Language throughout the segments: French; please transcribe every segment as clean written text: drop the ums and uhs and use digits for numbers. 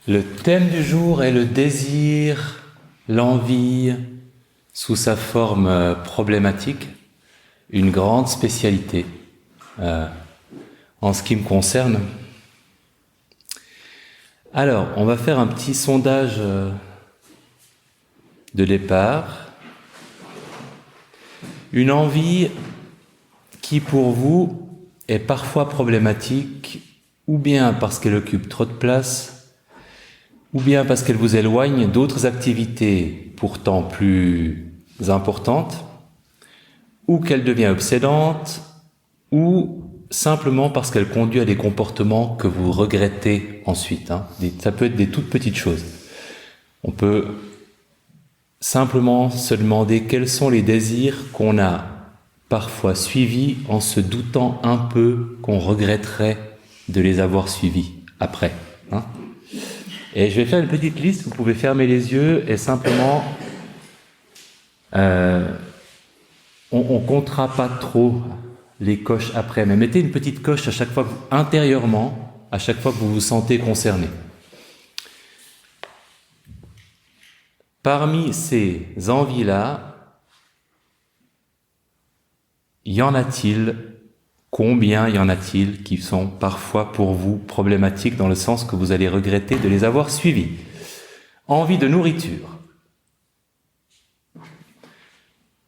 Le thème du jour est le désir, l'envie, sous sa forme problématique, une grande spécialité en ce qui me concerne. Alors, on va faire un petit sondage de départ. Une envie qui, pour vous, est parfois problématique, ou bien parce qu'elle occupe trop de place, ou bien parce qu'elle vous éloigne d'autres activités pourtant plus importantes, ou qu'elle devient obsédante, ou simplement parce qu'elle conduit à des comportements que vous regrettez ensuite. Ça peut être des toutes petites choses. On peut simplement se demander quels sont les désirs qu'on a parfois suivis en se doutant un peu qu'on regretterait de les avoir suivis après. Et je vais faire une petite liste, vous pouvez fermer les yeux et simplement, on comptera pas trop les coches après, mais mettez une petite coche à chaque fois, intérieurement, à chaque fois que vous vous sentez concerné. Parmi ces envies-là, combien y en a-t-il qui sont parfois pour vous problématiques dans le sens que vous allez regretter de les avoir suivis? Envie de nourriture,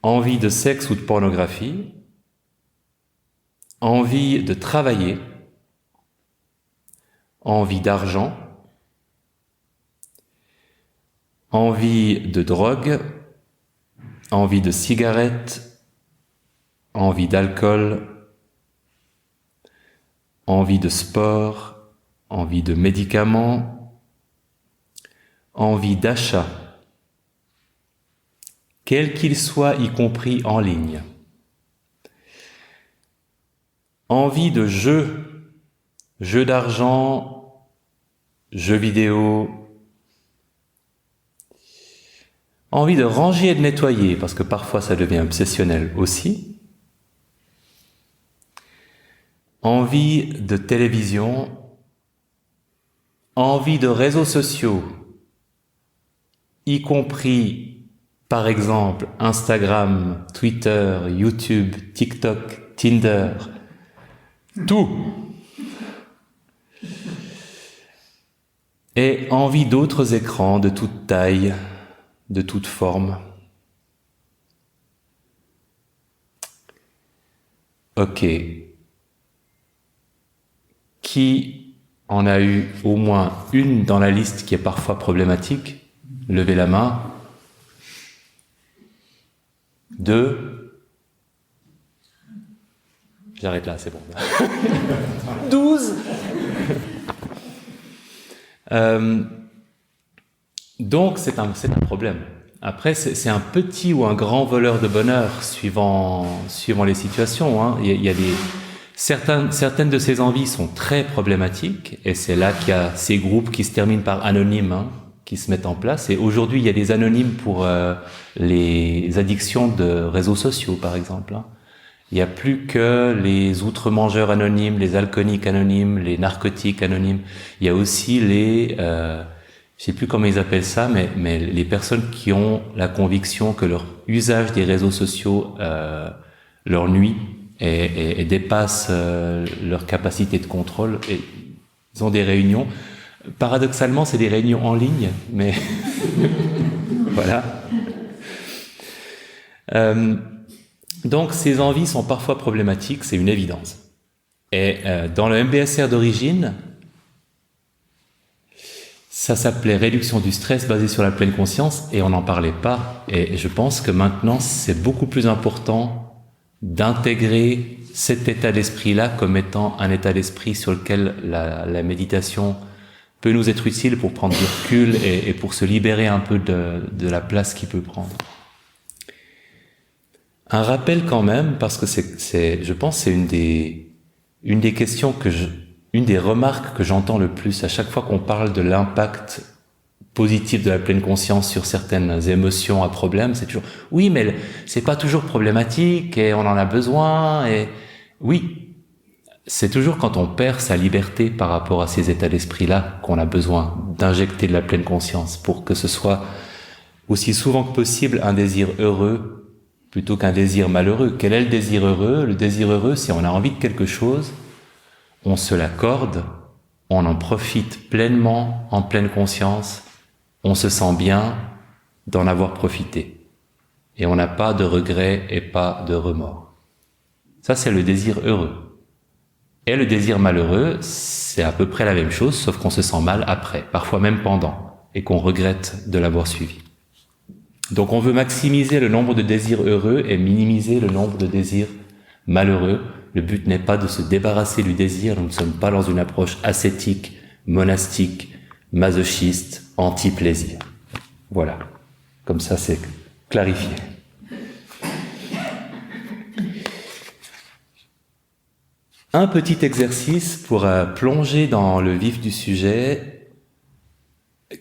envie de sexe ou de pornographie, envie de travailler, envie d'argent, envie de drogue, envie de cigarette, envie d'alcool, envie de sport, envie de médicaments, envie d'achat, quel qu'il soit, y compris en ligne, envie de jeux d'argent, jeux vidéo, envie de ranger et de nettoyer, parce que parfois ça devient obsessionnel aussi, envie de télévision, envie de réseaux sociaux, y compris, par exemple, Instagram, Twitter, YouTube, TikTok, Tinder, tout. Et envie d'autres écrans de toute taille, de toute forme. Ok. Qui en a eu au moins une dans la liste qui est parfois problématique? Levez la main. 2. J'arrête là, c'est bon. 12. Donc c'est un problème. Après, c'est un petit ou un grand voleur de bonheur suivant les situations. Il y a certaines de ces envies sont très problématiques, et c'est là qu'il y a ces groupes qui se terminent par anonymes, qui se mettent en place. Et aujourd'hui, il y a des anonymes pour les addictions de réseaux sociaux, par exemple. Il n'y a plus que les outre-mangeurs anonymes, les alcooliques anonymes, les narcotiques anonymes. Il y a aussi les, je sais plus comment ils appellent ça, mais les personnes qui ont la conviction que leur usage des réseaux sociaux leur nuit et dépasse leur capacité de contrôle. Et ils ont des réunions. Paradoxalement, c'est des réunions en ligne, mais voilà. Donc, ces envies sont parfois problématiques, c'est une évidence. Et dans le MBSR d'origine, ça s'appelait réduction du stress basée sur la pleine conscience, et on n'en parlait pas. Et je pense que maintenant, c'est beaucoup plus important d'intégrer cet état d'esprit-là comme étant un état d'esprit sur lequel la méditation peut nous être utile pour prendre du recul et pour se libérer un peu de la place qu'il peut prendre. Un rappel quand même, parce que je pense que c'est une des questions une des remarques que j'entends le plus à chaque fois qu'on parle de l'impact positif de la pleine conscience sur certaines émotions à problème, c'est toujours « oui, mais c'est pas toujours problématique et on en a besoin ». Et oui, c'est toujours quand on perd sa liberté par rapport à ces états d'esprit-là qu'on a besoin d'injecter de la pleine conscience pour que ce soit aussi souvent que possible un désir heureux plutôt qu'un désir malheureux. Quel est le désir heureux? Le désir heureux, si on a envie de quelque chose, on se l'accorde, on en profite pleinement, en pleine conscience, on se sent bien d'en avoir profité. Et on n'a pas de regrets et pas de remords. Ça, c'est le désir heureux. Et le désir malheureux, c'est à peu près la même chose, sauf qu'on se sent mal après, parfois même pendant, et qu'on regrette de l'avoir suivi. Donc on veut maximiser le nombre de désirs heureux et minimiser le nombre de désirs malheureux. Le but n'est pas de se débarrasser du désir, nous ne sommes pas dans une approche ascétique, monastique, masochiste, anti-plaisir. Voilà, comme ça c'est clarifié. Un petit exercice pour plonger dans le vif du sujet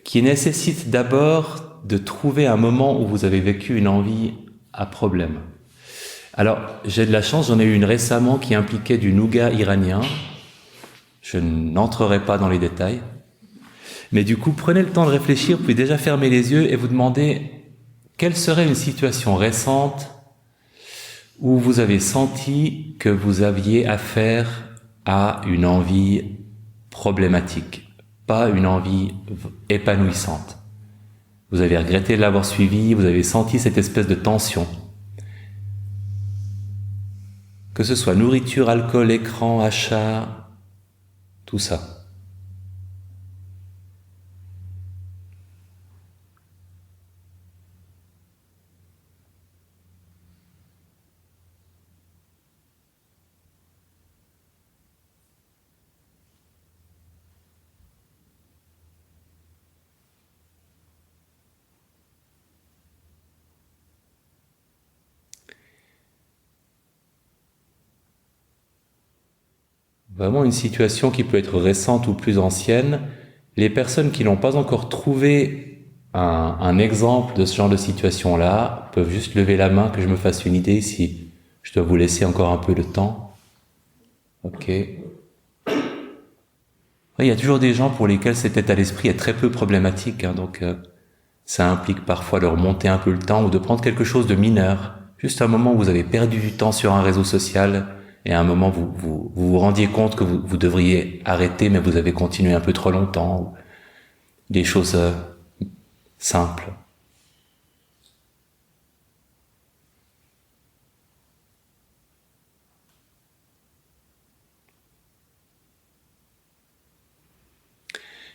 qui nécessite d'abord de trouver un moment où vous avez vécu une envie à problème. Alors, j'ai de la chance, j'en ai eu une récemment qui impliquait du nougat iranien. Je n'entrerai pas dans les détails. Mais du coup, prenez le temps de réfléchir, puis déjà fermer les yeux et vous demandez quelle serait une situation récente où vous avez senti que vous aviez affaire à une envie problématique, pas une envie épanouissante. Vous avez regretté de l'avoir suivi, vous avez senti cette espèce de tension. Que ce soit nourriture, alcool, écran, achat, tout ça. Vraiment une situation qui peut être récente ou plus ancienne. Les personnes qui n'ont pas encore trouvé un exemple de ce genre de situation-là peuvent juste lever la main que je me fasse une idée si je dois vous laisser encore un peu de temps. Ok. Il y a toujours des gens pour lesquels cet état d'esprit est très peu problématique, hein, donc ça implique parfois de remonter un peu le temps ou de prendre quelque chose de mineur. Juste un moment où vous avez perdu du temps sur un réseau social et à un moment vous rendiez compte que vous devriez arrêter mais vous avez continué un peu trop longtemps. Des choses simples.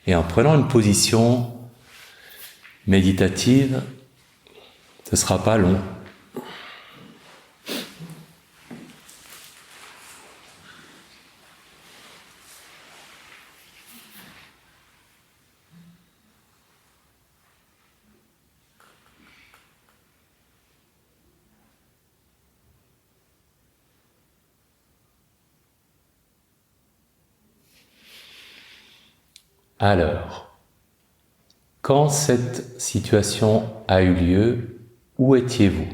Et en prenant une position méditative, ce sera pas long. Alors, quand cette situation a eu lieu, où étiez-vous?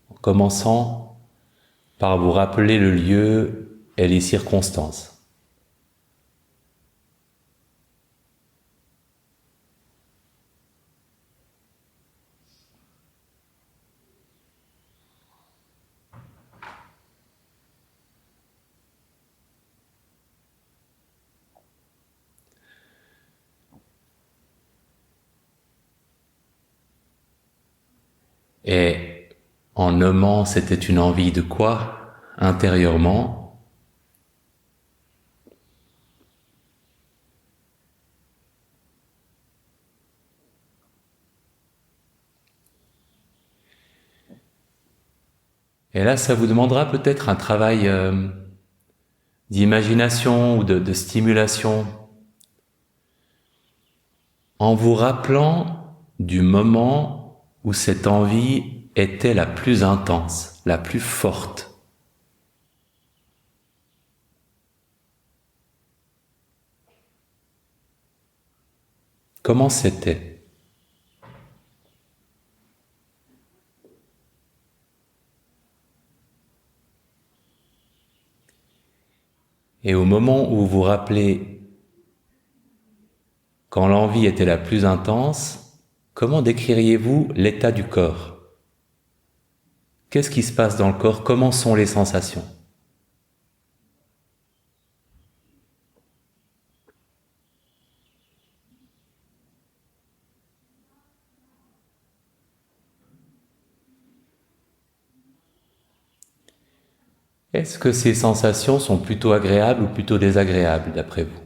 En commençant par vous rappeler le lieu et les circonstances. Et en nommant c'était une envie de quoi intérieurement? Et là, ça vous demandera peut-être un travail d'imagination ou de stimulation en vous rappelant du moment où cette envie était la plus intense, la plus forte. Comment c'était? Et au moment où vous vous rappelez quand l'envie était la plus intense, comment décririez-vous l'état du corps? Qu'est-ce qui se passe dans le corps? Comment sont les sensations? Est-ce que ces sensations sont plutôt agréables ou plutôt désagréables d'après vous?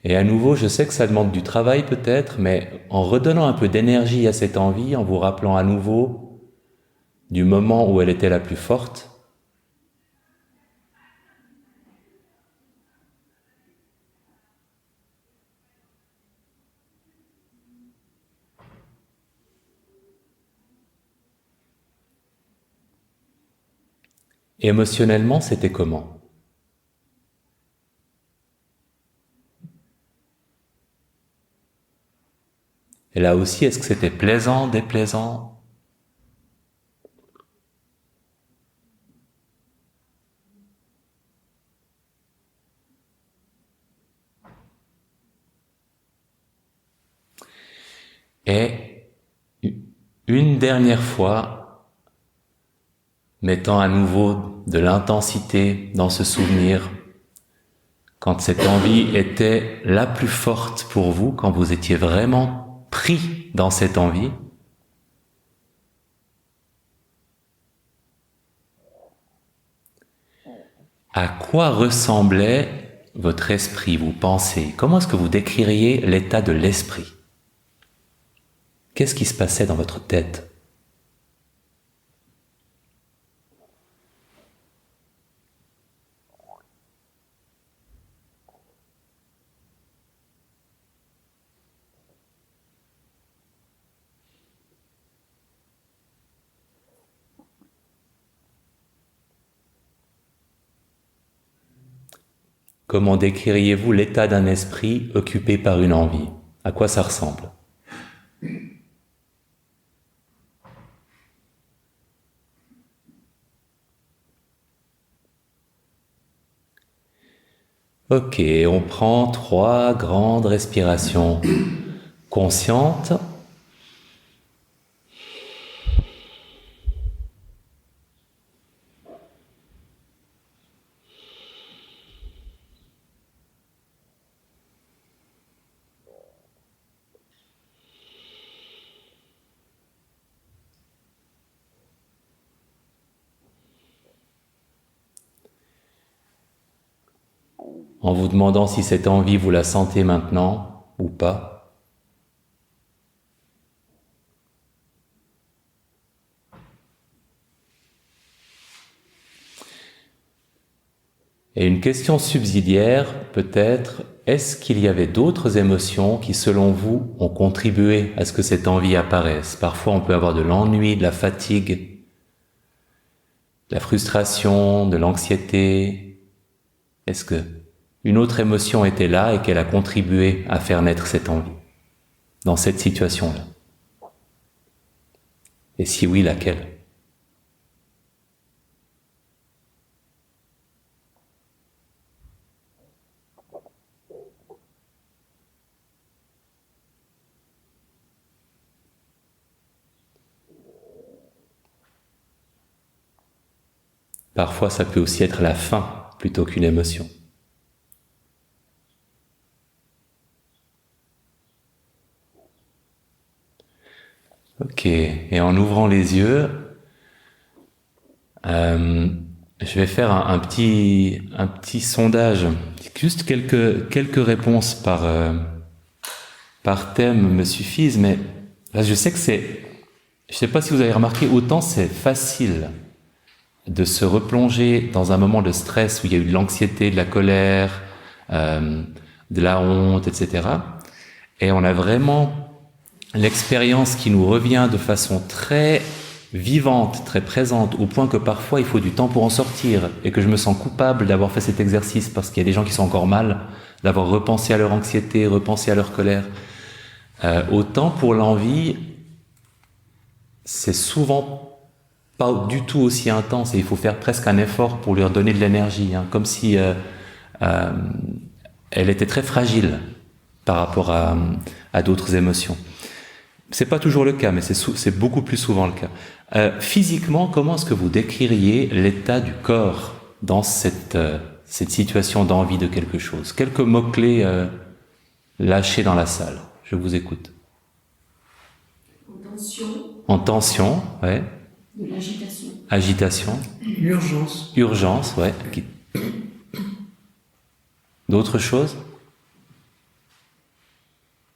Et à nouveau, je sais que ça demande du travail peut-être, mais en redonnant un peu d'énergie à cette envie, en vous rappelant à nouveau du moment où elle était la plus forte, émotionnellement, c'était comment? Et là aussi, est-ce que c'était plaisant, déplaisant? Et une dernière fois, mettant à nouveau de l'intensité dans ce souvenir, quand cette envie était la plus forte pour vous, quand vous étiez vraiment pris dans cette envie, à quoi ressemblait votre esprit, vos pensées? Comment est-ce que vous décririez l'état de l'esprit? Qu'est-ce qui se passait dans votre tête? Comment décririez-vous l'état d'un esprit occupé par une envie? À quoi ça ressemble? Ok, on prend 3 grandes respirations conscientes. En vous demandant si cette envie vous la sentez maintenant ou pas. Et une question subsidiaire, peut-être, est-ce qu'il y avait d'autres émotions qui, selon vous, ont contribué à ce que cette envie apparaisse? Parfois, on peut avoir de l'ennui, de la fatigue, de la frustration, de l'anxiété. Est-ce que une autre émotion était là et qu'elle a contribué à faire naître cette envie dans cette situation-là? Et si oui, laquelle? Parfois, ça peut aussi être la faim plutôt qu'une émotion. Ok, et en ouvrant les yeux, je vais faire un petit sondage. Juste quelques réponses par thème me suffisent, mais là, je sais que je sais pas si vous avez remarqué, autant c'est facile de se replonger dans un moment de stress où il y a eu de l'anxiété, de la colère, de la honte, etc. Et on a vraiment l'expérience qui nous revient de façon très vivante, très présente, au point que parfois il faut du temps pour en sortir, et que je me sens coupable d'avoir fait cet exercice parce qu'il y a des gens qui sont encore mal, d'avoir repensé à leur anxiété, repensé à leur colère. Autant pour l'envie, c'est souvent pas du tout aussi intense et il faut faire presque un effort pour lui redonner de l'énergie, hein, comme si elle était très fragile par rapport à d'autres émotions. C'est pas toujours le cas, mais c'est beaucoup plus souvent le cas. Physiquement, comment est-ce que vous décririez l'état du corps dans cette situation d'envie de quelque chose? Quelques mots-clés lâchés dans la salle. Je vous écoute. En tension. En tension, ouais. De l'agitation. Agitation. Urgence. Urgence, ouais. D'autres choses?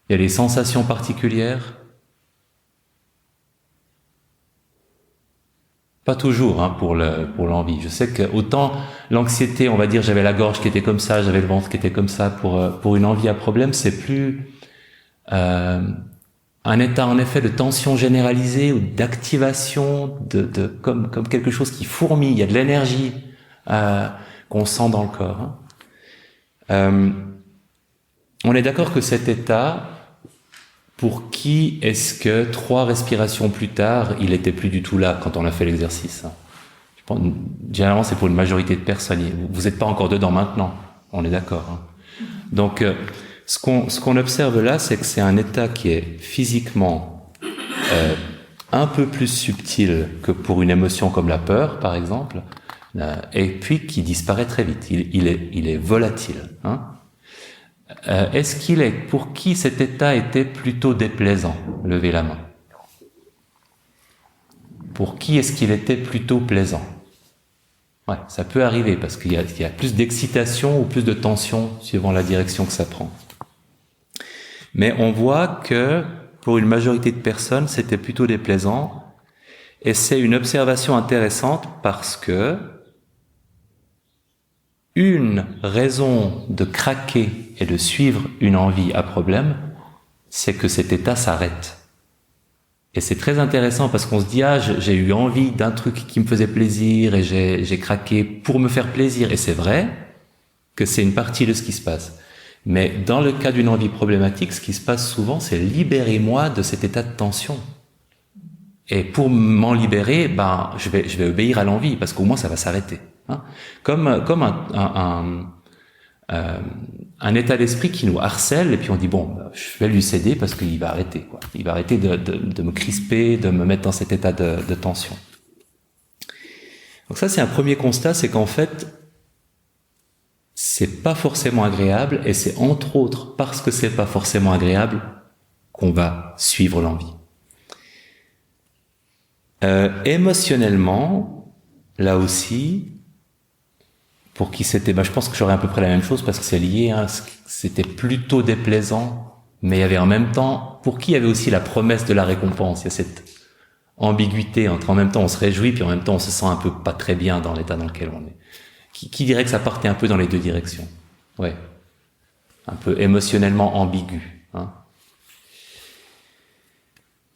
Il y a des sensations particulières? Pas toujours, hein, pour l'envie. Je sais que autant l'anxiété, on va dire, j'avais la gorge qui était comme ça, j'avais le ventre qui était comme ça. Pour une envie à problème, c'est plus un état en effet de tension généralisée ou d'activation, comme quelque chose qui fourmille. Il y a de l'énergie qu'on sent dans le corps. Hein. On est d'accord que cet état, pour qui est-ce que 3 respirations plus tard, il était plus du tout là quand on a fait l'exercice? Généralement, c'est pour une majorité de personnes. Vous n'êtes pas encore dedans maintenant, on est d'accord. Hein. Donc, ce qu'on observe là, c'est que c'est un état qui est physiquement un peu plus subtil que pour une émotion comme la peur, par exemple, et puis qui disparaît très vite. Il est volatile. Hein. Est-ce qu'il est, pour qui cet état était plutôt déplaisant? Levez la main. Pour qui est-ce qu'il était plutôt plaisant? Ouais, ça peut arriver parce qu'il y a plus d'excitation ou plus de tension suivant la direction que ça prend. Mais on voit que pour une majorité de personnes, c'était plutôt déplaisant. Et c'est une observation intéressante parce que une raison de craquer et de suivre une envie à problème, c'est que cet état s'arrête. Et c'est très intéressant parce qu'on se dit, j'ai eu envie d'un truc qui me faisait plaisir et j'ai craqué pour me faire plaisir. Et c'est vrai que c'est une partie de ce qui se passe. Mais dans le cas d'une envie problématique, ce qui se passe souvent, c'est libérez-moi de cet état de tension. Et pour m'en libérer, je vais obéir à l'envie parce qu'au moins ça va s'arrêter. Hein. Comme un état d'esprit qui nous harcèle et puis on dit je vais lui céder parce qu'il va arrêter, quoi. Il va arrêter de me crisper, de me mettre dans cet état de tension. Donc ça c'est un premier constat, c'est qu'en fait c'est pas forcément agréable et c'est entre autres parce que c'est pas forcément agréable qu'on va suivre l'envie. Émotionnellement, là aussi, pour qui c'était, je pense que j'aurais à peu près la même chose parce que c'est lié, hein, c'était plutôt déplaisant, mais il y avait en même temps, pour qui il y avait aussi la promesse de la récompense. Il y a cette ambiguïté entre en même temps on se réjouit puis en même temps on se sent un peu pas très bien dans l'état dans lequel on est. Qui dirait que ça partait un peu dans les deux directions? Ouais, un peu émotionnellement ambigu. Hein.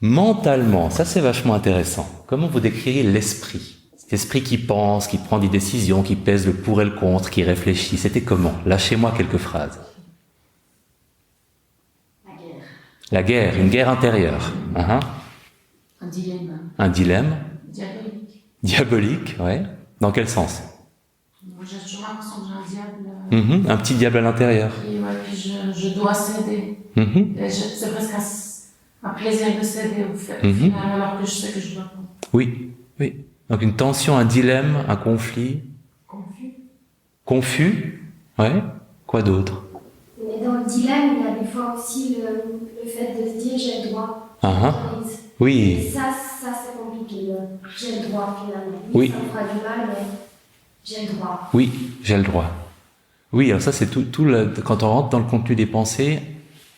Mentalement, ça c'est vachement intéressant. Comment vous décririez l'esprit? Cet esprit qui pense, qui prend des décisions, qui pèse le pour et le contre, qui réfléchit. C'était comment? Lâchez-moi quelques phrases. La guerre. La guerre, une guerre intérieure. Uh-huh. Un dilemme. Un dilemme. Diabolique. Diabolique, ouais. Dans quel sens? Moi, j'ai toujours l'impression que j'ai un diable. Un petit diable à l'intérieur. Et ouais, puis je dois céder. C'est presque un plaisir de céder au fait, finalement, alors que je sais que je dois pas. Oui, oui. Donc une tension, un dilemme, un conflit. Confus. Confus, ouais. Quoi d'autre? Mais dans le dilemme, il y a des fois aussi le fait de se dire j'ai le droit. Oui. Et ça c'est compliqué. J'ai le droit finalement. Oui. Ça me fera du mal, mais j'ai le droit. Oui, j'ai le droit. Oui, alors ça c'est quand on rentre dans le contenu des pensées,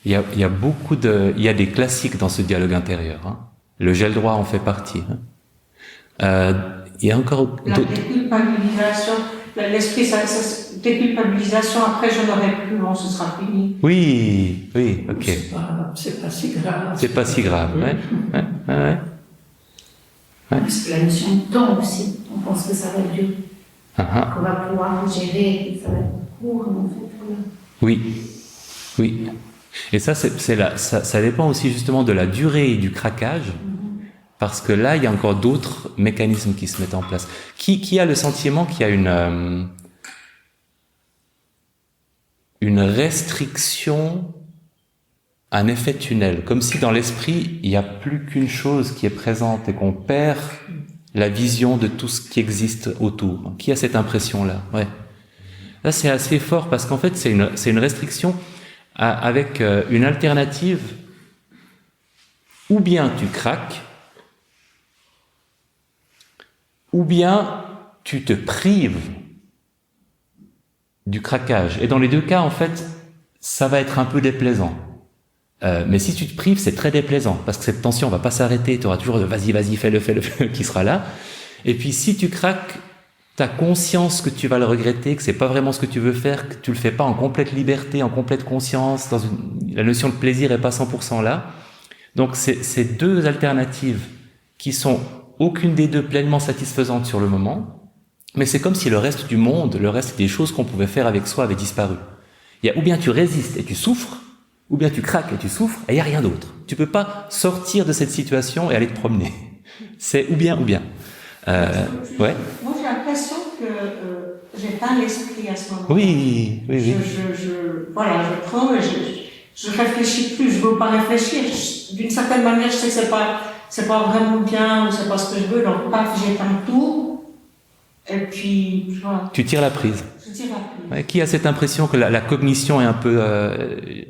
il y a des classiques dans ce dialogue intérieur. Hein. Le j'ai le droit en fait partie. Hein. Il y a encore la déculpabilisation, l'esprit, déculpabilisation, après je n'aurai plus, ce sera fini. Oui, ok. C'est pas si grave. C'est pas si grave, ouais. Parce que la notion de temps aussi, on pense que ça va durer. Qu'on va pouvoir gérer, et ça va être court, en fait. Oui. Et ça, ça dépend aussi justement de la durée du craquage. Parce que là, il y a encore d'autres mécanismes qui se mettent en place. Qui a le sentiment qu'il y a une restriction, un effet tunnel, comme si dans l'esprit, il n'y a plus qu'une chose qui est présente et qu'on perd la vision de tout ce qui existe autour. Qui a cette impression-là? Ouais. Là, c'est assez fort parce qu'en fait, c'est une restriction avec une alternative. Ou bien tu craques, ou bien tu te prives du craquage. Et dans les deux cas, en fait, ça va être un peu déplaisant. Mais si tu te prives, c'est très déplaisant, parce que cette tension va pas s'arrêter, tu auras toujours de vas-y, fais-le, qui sera là. Et puis si tu craques, t'as conscience que tu vas le regretter, que c'est pas vraiment ce que tu veux faire, que tu le fais pas en complète liberté, en complète conscience, la notion de plaisir est pas 100% là. Donc c'est deux alternatives qui sont aucune des deux pleinement satisfaisante sur le moment, mais c'est comme si le reste du monde, le reste des choses qu'on pouvait faire avec soi avait disparu. Il y a ou bien tu résistes et tu souffres, ou bien tu craques et tu souffres, et il n'y a rien d'autre. Tu peux pas sortir de cette situation et aller te promener. C'est ou bien. Ouais. Moi, j'ai l'impression que j'éteins l'esprit à ce moment-là. Oui. Voilà, je prends, je réfléchis plus, je veux pas réfléchir. D'une certaine manière, je sais que c'est pas vraiment bien, ou c'est pas ce que je veux, donc paf, j'éteins tout, et puis, voilà. Tu tires la prise. Je tire la prise. Ouais, qui a cette impression que la cognition est un peu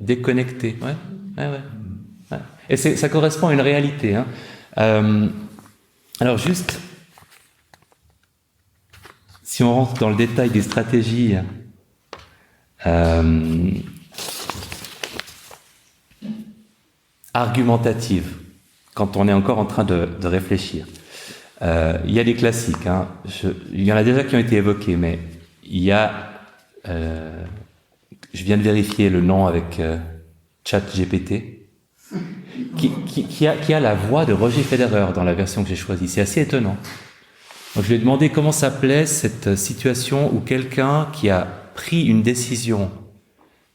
déconnectée? Ouais. Et ça correspond à une réalité. Hein. Alors juste, si on rentre dans le détail des stratégies argumentatives, quand on est encore en train de réfléchir. Il y a des classiques, hein. Il y en a déjà qui ont été évoqués, mais il y a, je viens de vérifier le nom avec ChatGPT, qui a la voix de Roger Federer dans la version que j'ai choisie. C'est assez étonnant. Donc je lui ai demandé comment s'appelait cette situation où quelqu'un qui a pris une décision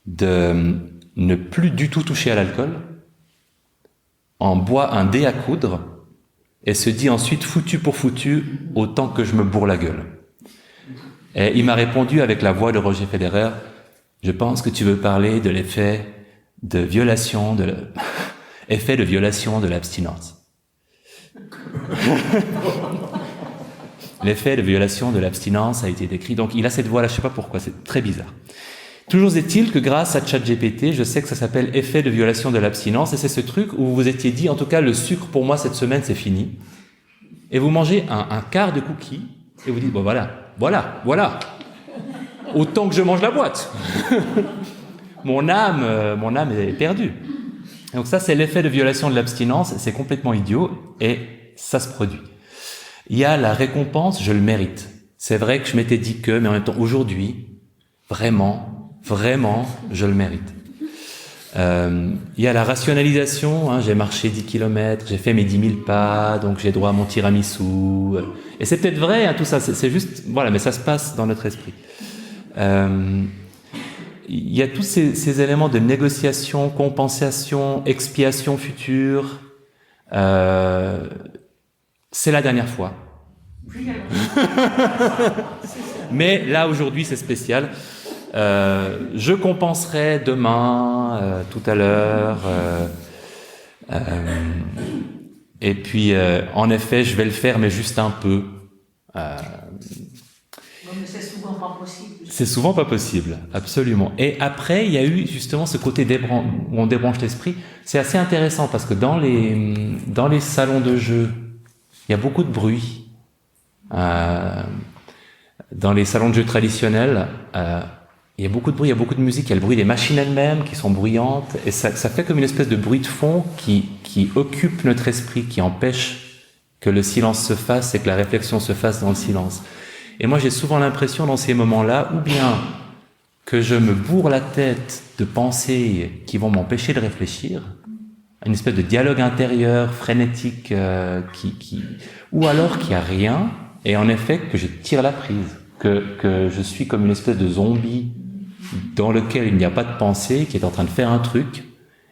de ne plus du tout toucher à l'alcool en boit un dé à coudre et se dit ensuite foutu pour foutu, autant que je me bourre la gueule. Et il m'a répondu avec la voix de Roger Federer, je pense que tu veux parler de l'effet de violation de l'abstinence. L'effet de violation de l'abstinence a été décrit. Donc il a cette voix-là, je sais pas pourquoi, c'est très bizarre. Toujours est-il que grâce à ChatGPT, je sais que ça s'appelle effet de violation de l'abstinence, et c'est ce truc où vous vous étiez dit, en tout cas, le sucre pour moi cette semaine c'est fini. Et vous mangez un quart de cookie, et vous dites, bon voilà. Autant que je mange la boîte. Mon âme est perdue. Donc ça, c'est l'effet de violation de l'abstinence, c'est complètement idiot, et ça se produit. Il y a la récompense, je le mérite. C'est vrai que je m'étais dit que, mais en même temps, aujourd'hui, vraiment, je le mérite. Il y a la rationalisation, hein, j'ai marché 10 km, j'ai fait mes 10 000 pas, donc j'ai droit à mon tiramisu. Et c'est peut-être vrai, hein, tout ça, c'est juste, voilà, mais ça se passe dans notre esprit. Il y a tous ces éléments de négociation, compensation, expiation future. C'est la dernière fois. Mais là, aujourd'hui, c'est spécial. Je compenserai demain, tout à l'heure. Et puis, en effet, je vais le faire, mais juste un peu. Mais c'est souvent pas possible. C'est souvent pas possible, absolument. Et après, il y a eu justement ce côté où on débranche l'esprit. C'est assez intéressant parce que dans les salons de jeu, il y a beaucoup de bruit. Dans les salons de jeu traditionnels, il y a beaucoup de bruit, il y a beaucoup de musique, il y a le bruit des machines elles-mêmes qui sont bruyantes, et ça fait comme une espèce de bruit de fond qui occupe notre esprit, qui empêche que le silence se fasse et que la réflexion se fasse dans le silence. Et moi, j'ai souvent l'impression dans ces moments-là, ou bien que je me bourre la tête de pensées qui vont m'empêcher de réfléchir, une espèce de dialogue intérieur frénétique ou alors qu'il n'y a rien, et en effet que je tire la prise, que je suis comme une espèce de zombie dans lequel il n'y a pas de pensée, qui est en train de faire un truc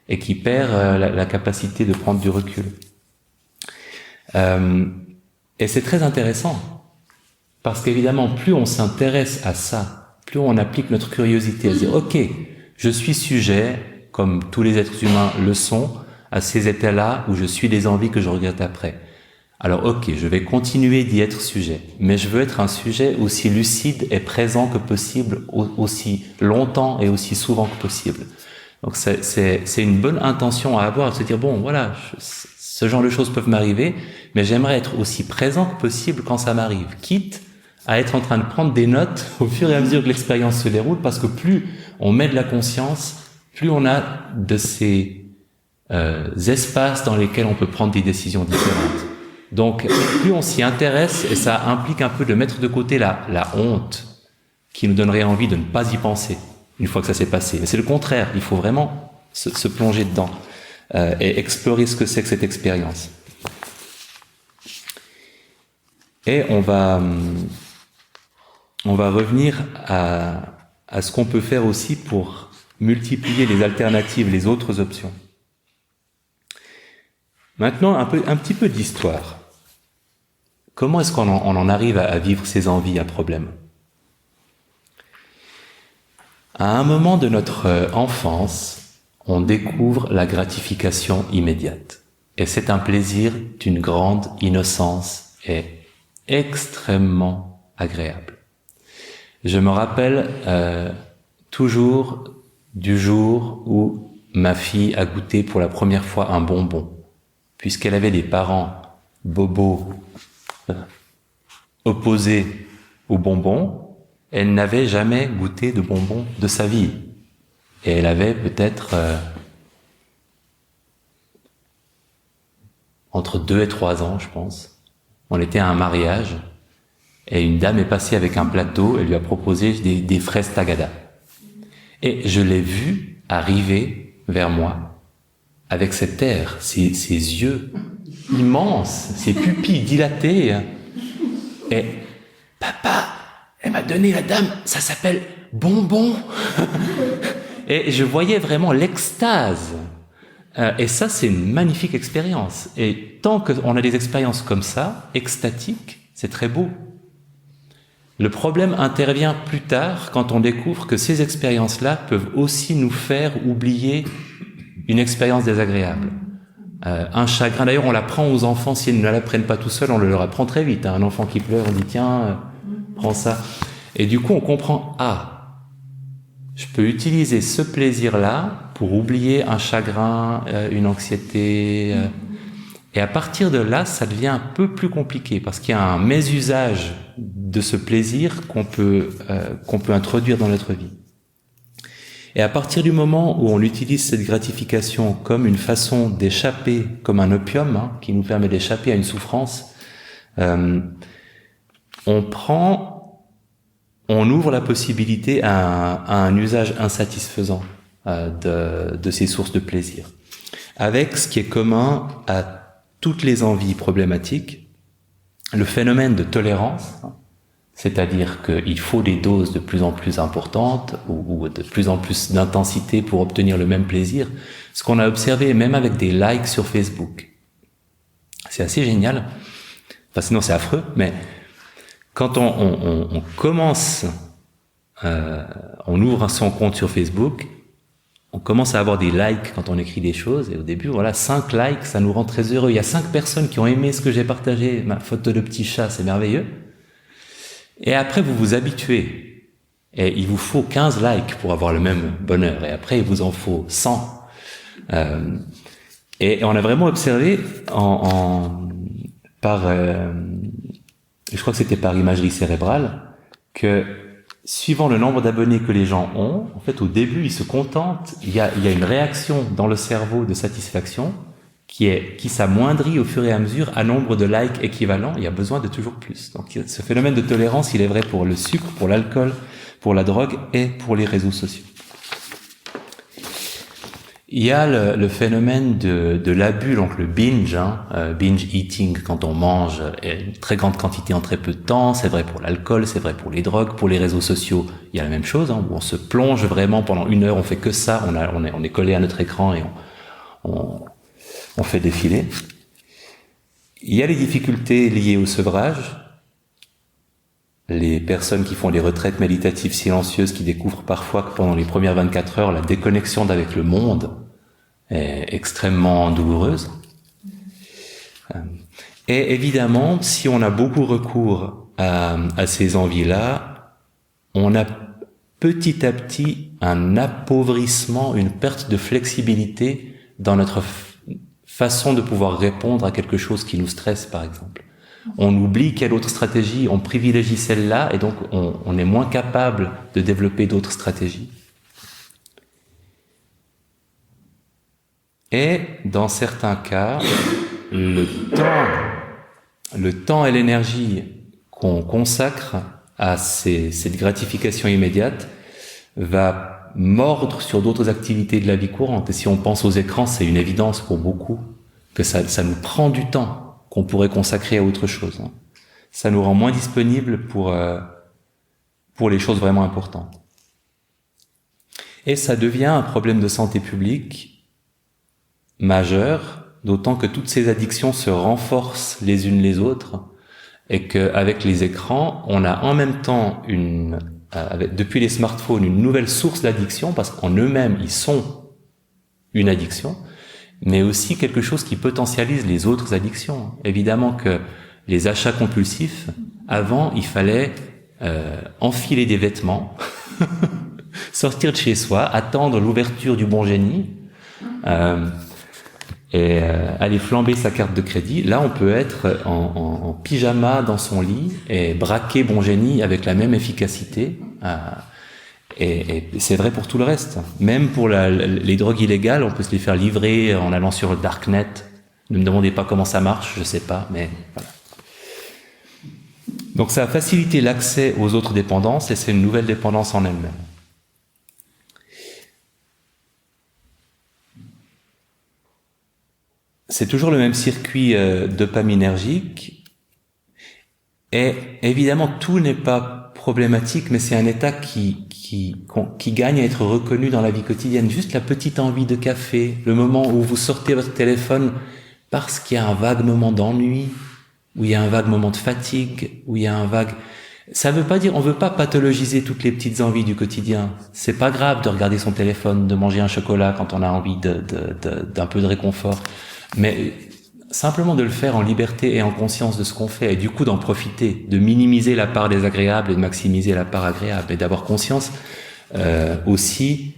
et qui perd la capacité de prendre du recul. Et c'est très intéressant, parce qu'évidemment, plus on s'intéresse à ça, plus on applique notre curiosité à se dire, ok, je suis sujet, comme tous les êtres humains le sont, à ces états-là où je suis des envies que je regrette après. Alors ok, je vais continuer d'y être sujet, mais je veux être un sujet aussi lucide et présent que possible, aussi longtemps et aussi souvent que possible. Donc c'est une bonne intention à avoir, de se dire bon voilà, ce genre de choses peuvent m'arriver, mais j'aimerais être aussi présent que possible quand ça m'arrive, quitte à être en train de prendre des notes au fur et à mesure que l'expérience se déroule, parce que plus on met de la conscience, plus on a de ces espaces dans lesquels on peut prendre des décisions différentes. Donc, plus on s'y intéresse, et ça implique un peu de mettre de côté la honte qui nous donnerait envie de ne pas y penser une fois que ça s'est passé. Mais c'est le contraire, il faut vraiment se plonger dedans et explorer ce que c'est que cette expérience. Et on va revenir à ce qu'on peut faire aussi pour multiplier les alternatives, les autres options. Maintenant, un petit peu d'histoire. Comment est-ce qu'on en arrive à vivre ces envies à problème ? À un moment de notre enfance, on découvre la gratification immédiate. Et c'est un plaisir d'une grande innocence et extrêmement agréable. Je me rappelle toujours du jour où ma fille a goûté pour la première fois un bonbon. Puisqu'elle avait des parents bobos opposés aux bonbons, elle n'avait jamais goûté de bonbons de sa vie. Et elle avait peut-être entre 2 et 3 ans, je pense. On était à un mariage, et une dame est passée avec un plateau, elle lui a proposé des fraises tagada. Et je l'ai vue arriver vers moi, avec cet air, ses yeux immenses, ses pupilles dilatées. Et « Papa, elle m'a donné la dame, ça s'appelle bonbon !» Et je voyais vraiment l'extase. Et ça, c'est une magnifique expérience. Et tant qu'on a des expériences comme ça, extatiques, c'est très beau. Le problème intervient plus tard quand on découvre que ces expériences-là peuvent aussi nous faire oublier une expérience désagréable. Un chagrin, d'ailleurs on l'apprend aux enfants, s'ils ne l'apprennent pas tout seuls, on le leur apprend très vite. Un enfant qui pleure, on dit tiens, prends ça. Et du coup on comprend, je peux utiliser ce plaisir-là pour oublier un chagrin, une anxiété. Et à partir de là, ça devient un peu plus compliqué, parce qu'il y a un mésusage de ce plaisir qu'on peut introduire dans notre vie. Et à partir du moment où on utilise cette gratification comme une façon d'échapper, comme un opium, qui nous permet d'échapper à une souffrance, on ouvre la possibilité à un usage insatisfaisant de ces sources de plaisir. Avec ce qui est commun à toutes les envies problématiques, le phénomène de tolérance, c'est-à-dire qu'il faut des doses de plus en plus importantes ou de plus en plus d'intensité pour obtenir le même plaisir. Ce qu'on a observé même avec des likes sur Facebook. C'est assez génial. Enfin, sinon c'est affreux, mais quand on commence, on ouvre son compte sur Facebook, on commence à avoir des likes quand on écrit des choses, et au début, 5 likes, ça nous rend très heureux. Il y a 5 personnes qui ont aimé ce que j'ai partagé, ma photo de petit chat, c'est merveilleux. Et après, vous vous habituez. Et il vous faut 15 likes pour avoir le même bonheur. Et après, il vous en faut 100. Et on a vraiment observé je crois que c'était par imagerie cérébrale, que suivant le nombre d'abonnés que les gens ont, en fait, au début, ils se contentent. Il y a une réaction dans le cerveau de satisfaction qui s'amoindrit au fur et à mesure à nombre de likes équivalents. Il y a besoin de toujours plus. Donc, ce phénomène de tolérance, il est vrai pour le sucre, pour l'alcool, pour la drogue et pour les réseaux sociaux. Il y a le phénomène de l'abus, donc le binge, binge eating, quand on mange une très grande quantité en très peu de temps. C'est vrai pour l'alcool, c'est vrai pour les drogues, pour les réseaux sociaux. Il y a la même chose, où on se plonge vraiment pendant 1 heure, on fait que ça, on est collé à notre écran et on fait défiler. Il y a les difficultés liées au sevrage. Les personnes qui font les retraites méditatives silencieuses qui découvrent parfois que pendant les premières 24 heures, la déconnexion avec le monde est extrêmement douloureuse. Et évidemment, si on a beaucoup recours à ces envies-là, on a petit à petit un appauvrissement, une perte de flexibilité dans notre façon de pouvoir répondre à quelque chose qui nous stresse, par exemple. On oublie quelle autre stratégie, on privilégie celle-là, et donc on est moins capable de développer d'autres stratégies. Et dans certains cas, le temps et l'énergie qu'on consacre à cette gratification immédiate va mordre sur d'autres activités de la vie courante. Et si on pense aux écrans, c'est une évidence pour beaucoup que ça nous prend du temps qu'on pourrait consacrer à autre chose. Ça nous rend moins disponibles pour les choses vraiment importantes. Et ça devient un problème de santé publique majeur, d'autant que toutes ces addictions se renforcent les unes les autres, et qu'avec les écrans, on a en même temps depuis les smartphones, une nouvelle source d'addiction, parce qu'en eux-mêmes, ils sont une addiction, mais aussi quelque chose qui potentialise les autres addictions. Évidemment que les achats compulsifs, avant, il fallait enfiler des vêtements, sortir de chez soi, attendre l'ouverture du bon génie, et aller flamber sa carte de crédit. Là, on peut être en pyjama dans son lit et braquer bon génie avec la même efficacité. Et c'est vrai pour tout le reste. Même pour les drogues illégales, on peut se les faire livrer en allant sur le darknet. Ne me demandez pas comment ça marche, je sais pas, mais voilà. Donc ça a facilité l'accès aux autres dépendances, et c'est une nouvelle dépendance en elle-même. C'est toujours le même circuit dopaminergique, et évidemment tout n'est pas problématique, mais c'est un état qui gagne à être reconnu dans la vie quotidienne. Juste la petite envie de café, le moment où vous sortez votre téléphone parce qu'il y a un vague moment d'ennui, où il y a un vague moment de fatigue, où il y a un vague... Ça veut pas dire, on veut pas pathologiser toutes les petites envies du quotidien. C'est pas grave de regarder son téléphone, de manger un chocolat quand on a envie d'un peu de réconfort. Mais simplement de le faire en liberté et en conscience de ce qu'on fait, et du coup d'en profiter, de minimiser la part désagréable et de maximiser la part agréable, et d'avoir conscience aussi,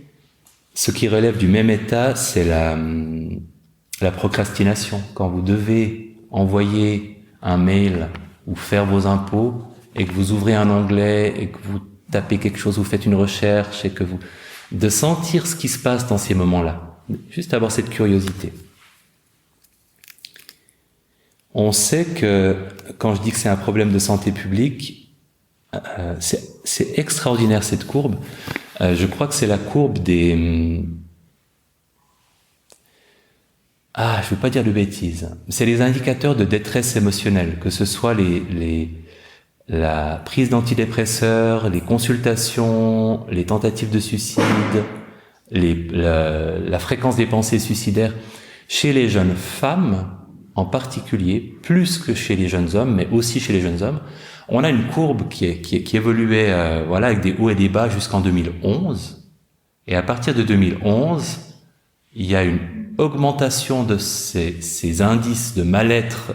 ce qui relève du même état, c'est la procrastination. Quand vous devez envoyer un mail ou faire vos impôts, et que vous ouvrez un onglet, et que vous tapez quelque chose, vous faites une recherche, et que de sentir ce qui se passe dans ces moments-là. Juste avoir cette curiosité. On sait que, quand je dis que c'est un problème de santé publique, c'est extraordinaire cette courbe. Je crois que c'est la courbe des... je veux pas dire de bêtises. C'est les indicateurs de détresse émotionnelle, que ce soit la prise d'antidépresseurs, les consultations, les tentatives de suicide, la fréquence des pensées suicidaires. Chez les jeunes femmes, en particulier, plus que chez les jeunes hommes, mais aussi chez les jeunes hommes, on a une courbe qui évoluait avec des hauts et des bas jusqu'en 2011. Et à partir de 2011, il y a une augmentation de ces indices de mal-être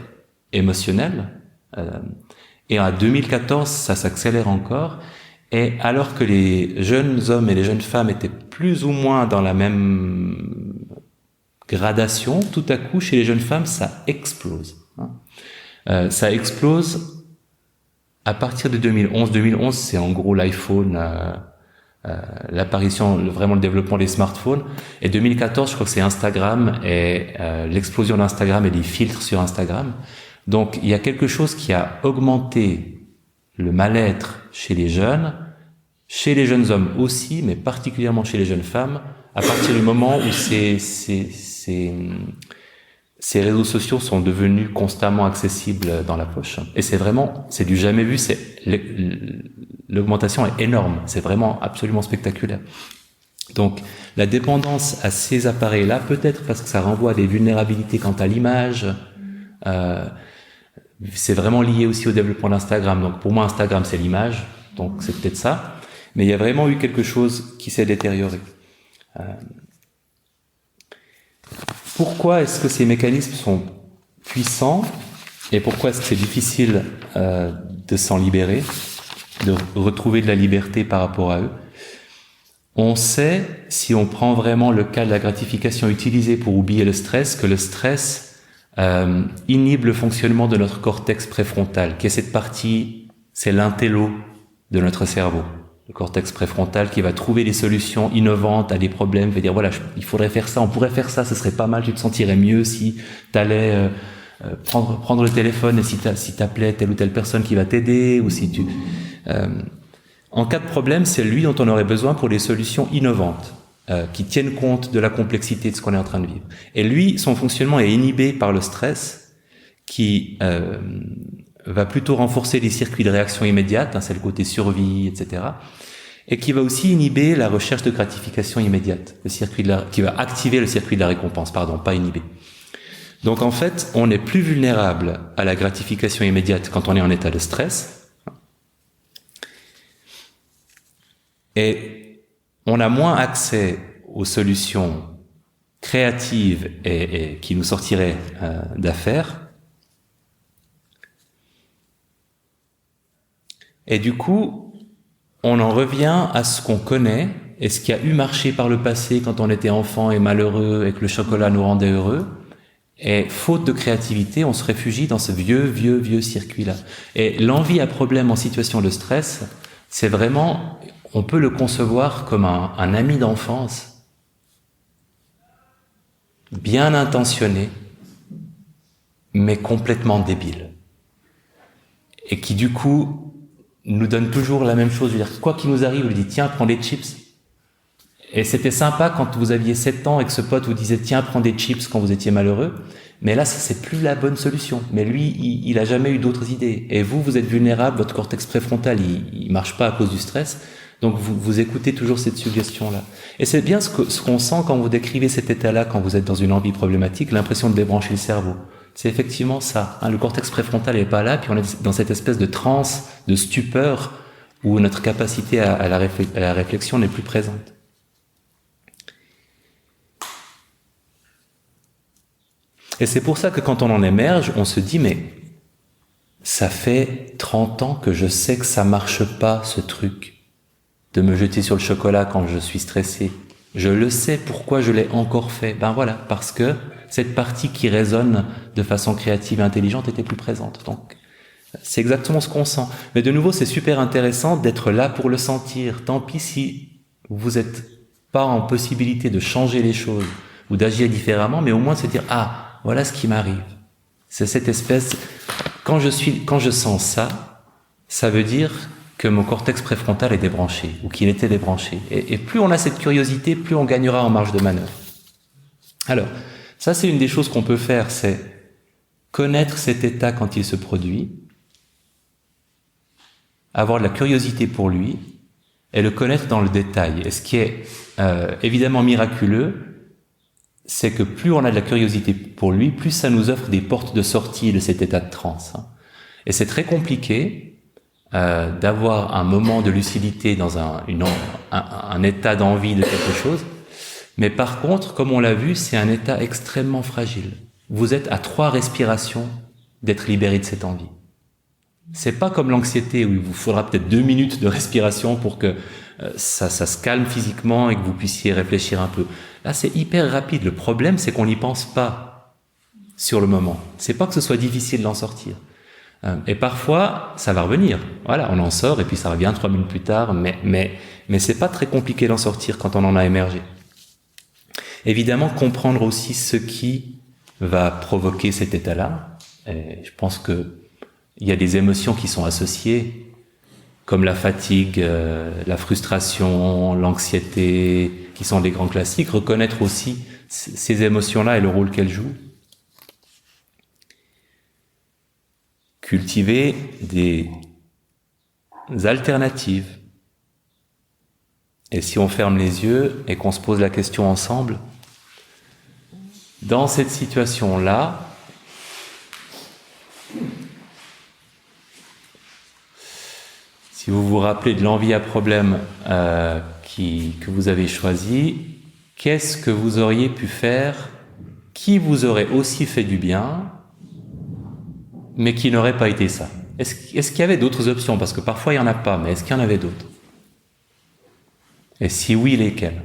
émotionnel. Et en 2014, ça s'accélère encore. Et alors que les jeunes hommes et les jeunes femmes étaient plus ou moins dans la même gradation, tout à coup, chez les jeunes femmes, ça explose. Ça explose à partir de 2011. 2011, c'est en gros l'iPhone, l'apparition, vraiment le développement des smartphones. Et 2014, je crois que c'est Instagram et l'explosion d'Instagram et des filtres sur Instagram. Donc, il y a quelque chose qui a augmenté le mal-être chez les jeunes hommes aussi, mais particulièrement chez les jeunes femmes, à partir du moment où ces réseaux sociaux sont devenus constamment accessibles dans la poche. Et c'est du jamais vu, l'augmentation est énorme, c'est vraiment absolument spectaculaire. Donc, la dépendance à ces appareils-là, peut-être parce que ça renvoie à des vulnérabilités quant à l'image, c'est vraiment lié aussi au développement d'Instagram. Donc pour moi, Instagram, c'est l'image, donc c'est peut-être ça. Mais il y a vraiment eu quelque chose qui s'est détérioré. Pourquoi est-ce que ces mécanismes sont puissants et pourquoi est-ce que c'est difficile de s'en libérer, de retrouver de la liberté par rapport à eux? On sait, si on prend vraiment le cas de la gratification utilisée pour oublier le stress, que le stress inhibe le fonctionnement de notre cortex préfrontal, qui est cette partie, c'est l'intello de notre cerveau. Le cortex préfrontal qui va trouver des solutions innovantes à des problèmes, va dire voilà, il faudrait faire ça, on pourrait faire ça, ce serait pas mal, tu te sentirais mieux si t'allais prendre le téléphone et si t'appelais telle ou telle personne qui va t'aider, ou si tu... en cas de problème, c'est lui dont on aurait besoin pour des solutions innovantes, qui tiennent compte de la complexité de ce qu'on est en train de vivre. Et lui, son fonctionnement est inhibé par le stress, qui va plutôt renforcer les circuits de réaction immédiate, c'est le côté survie, etc., et qui va aussi inhiber la recherche de gratification immédiate, qui va activer le circuit de la récompense, pas inhiber. Donc en fait, on est plus vulnérable à la gratification immédiate quand on est en état de stress, et on a moins accès aux solutions créatives et qui nous sortiraient d'affaires. Et du coup, on en revient à ce qu'on connaît et ce qui a eu marché par le passé quand on était enfant et malheureux et que le chocolat nous rendait heureux. Et faute de créativité, on se réfugie dans ce vieux circuit-là. Et l'envie à problème en situation de stress, c'est vraiment, on peut le concevoir comme un ami d'enfance, bien intentionné, mais complètement débile. Et qui du coup nous donne toujours la même chose. Je veux dire, quoi qu'il nous arrive, on lui dit tiens, prends des chips. Et c'était sympa quand vous aviez 7 ans et que ce pote vous disait tiens, prends des chips quand vous étiez malheureux. Mais là, ça, c'est plus la bonne solution. Mais lui, il a jamais eu d'autres idées. Et vous êtes vulnérable, votre cortex préfrontal, il marche pas à cause du stress. Donc vous écoutez toujours cette suggestion-là. Et c'est bien ce qu'on sent quand vous décrivez cet état-là, quand vous êtes dans une envie problématique, l'impression de débrancher le cerveau. C'est effectivement ça. Le cortex préfrontal n'est pas là, puis on est dans cette espèce de transe, de stupeur, où notre capacité à la réflexion n'est plus présente. Et c'est pour ça que quand on en émerge, on se dit, mais ça fait 30 ans que je sais que ça marche pas, ce truc, de me jeter sur le chocolat quand je suis stressé. Je le sais, pourquoi je l'ai encore fait? Ben voilà, parce que cette partie qui résonne de façon créative et intelligente était plus présente. Donc, c'est exactement ce qu'on sent. Mais de nouveau, c'est super intéressant d'être là pour le sentir. Tant pis si vous n'êtes pas en possibilité de changer les choses ou d'agir différemment, mais au moins de se dire, ah, voilà ce qui m'arrive. C'est cette espèce, quand je sens ça, ça veut dire que mon cortex préfrontal est débranché, ou qu'il était débranché. Et plus on a cette curiosité, plus on gagnera en marge de manœuvre. Alors, ça c'est une des choses qu'on peut faire, c'est connaître cet état quand il se produit, avoir de la curiosité pour lui, et le connaître dans le détail. Et ce qui est évidemment miraculeux, c'est que plus on a de la curiosité pour lui, plus ça nous offre des portes de sortie de cet état de transe. Et c'est très compliqué d'avoir un moment de lucidité dans un état d'envie de quelque chose. Mais par contre, comme on l'a vu, c'est un état extrêmement fragile. Vous êtes à 3 respirations d'être libéré de cette envie. C'est pas comme l'anxiété où il vous faudra peut-être 2 minutes de respiration pour que ça se calme physiquement et que vous puissiez réfléchir un peu. Là, c'est hyper rapide. Le problème, c'est qu'on n'y pense pas sur le moment. C'est pas que ce soit difficile d'en sortir. Et parfois, ça va revenir. Voilà, on en sort et puis ça revient 3 minutes plus tard, mais c'est pas très compliqué d'en sortir quand on en a émergé. Évidemment, comprendre aussi ce qui va provoquer cet état-là. Et je pense que il y a des émotions qui sont associées, comme la fatigue, la frustration, l'anxiété, qui sont des grands classiques. Reconnaître aussi ces émotions-là et le rôle qu'elles jouent. Cultiver des alternatives. Et si on ferme les yeux et qu'on se pose la question ensemble, dans cette situation-là, si vous vous rappelez de l'envie à problème que vous avez choisi, qu'est-ce que vous auriez pu faire qui vous aurait aussi fait du bien, mais qui n'aurait pas été ça? Est-ce qu'il y avait d'autres options? Parce que parfois il n'y en a pas, mais est-ce qu'il y en avait d'autres? Et si oui, lesquelles?